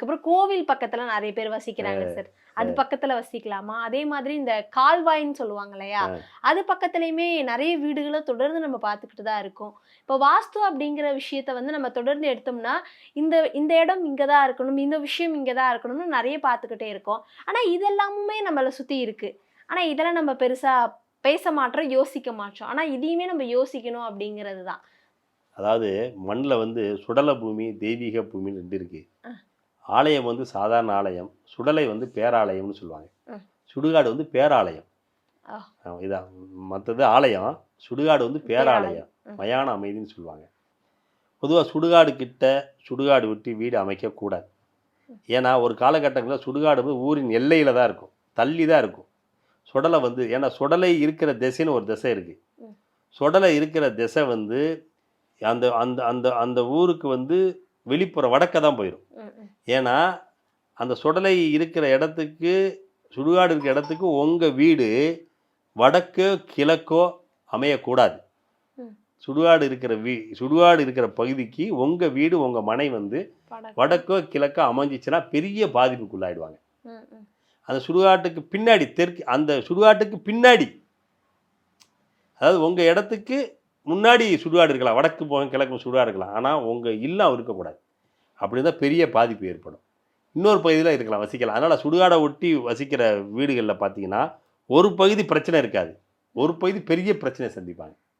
அப்புறம் கோவில் பக்கத்துல நிறைய பேர் வசிக்கிறாங்க சார். அது பக்கத்துல வசிக்கலாமா? அதே மாதிரி இந்த கால்வாய்ன்னு சொல்லுவாங்க இல்லையா? அது பக்கத்துலயுமே நிறைய வீடுகள தொடர்ந்து நம்ம பார்த்துக்கிட்டு தான் இருக்கோம். இப்போ வாஸ்து அப்படிங்கிற விஷயத்த வந்து நம்ம தொடர்ந்து எடுத்தோம்னா, இந்த இந்த இடம் இங்க தான் இருக்கணும், இந்த விஷயம் இங்க தான் இருக்கணும்னு நிறைய பார்த்துக்கிட்டே இருக்கோம். ஆனா இதெல்லாமுமே நம்மள சுத்தி இருக்கு. ஆனா இதெல்லாம் நம்ம பெருசா பேச மாட்றோம், யோசிக்க மாட்றோம். ஆனா இதையுமே நம்ம யோசிக்கணும் அப்படிங்கிறது தான். அதாவது மண்ல வந்து சுடல பூமி, தெய்வீக பூமின்னு 2 இருக்கு. ஆலயம் வந்து சாதாரண ஆலயம். சுடலை வந்து பேராலயம்னு சொல்லுவாங்க. ம். சுடுகாடு வந்து பேராலயம். ஆ. இதான் மத்தது ஆலயம். சுடுகாடு வந்து பேராலயம். பேராலயம். மயான அமைதின்னு சொல்லுவாங்க. பொதுவா சுடுகாடு கிட்ட சுடுகாடு விட்டு வீடு அமைக்கக்கூடாது. ஏன்னா, ஒரு காலகட்டங்கள்ல சுடுகாடு வந்து ஊரின் எல்லையில தான் இருக்கும். தள்ளி தான் இருக்கும். சுடலை வந்து ஏன்னா சுடலை இருக்கிற திசைன்னு ஒரு திசை இருக்கு. ம். சுடலை இருக்கிற திசை வந்து அந்த அந்த அந்த அந்த ஊருக்கு வந்து வெளிப்புற வடக்க தான் போயிரும். ம். ம். ஏன்னா, அந்த சுடலை இருக்கிற இடத்துக்கு சுடுகாடு இருக்கிற இடத்துக்கு உங்க வீடு வடக்கோ, கிழக்கோ அமையக்கூடாது. ம். சுடுகாடு இருக்கிற பகுதிக்கு உங்க வீடு, உங்க மனை வந்து படகு. வடக்கோ, கிழக்கோ அமைஞ்சிச்சுன்னா பெரிய பாதிப்புக்குள்ளாயிடுவாங்க. ம். ம். அந்த சுடுகாட்டுக்கு பின்னாடி அந்த சுடுகாட்டுக்கு பின்னாடி, அதாவது உங்க இடத்துக்கு முன்னாடி சுடுகாடு இருக்கலாம். வடக்கு பக்கம், கிழக்கு சுடுகாடு இருக்கலாம். ஆனா உங்க இல்லம் இருக்கக்கூடாது. அப்படி இருந்தா பெரிய பாதிப்பு ஏற்படும். இன்னொரு பகுதியில இருக்கலாம், வசிக்கலாம். அதனால சுடுகாட ஒட்டி வசிக்கிற வீடுகள்ல பார்த்தீங்கன்னா, ஒரு பகுதி பிரச்சனை இருக்காது. ஒரு பகுதி பெரிய பிரச்சனைய சந்திப்பாங்க.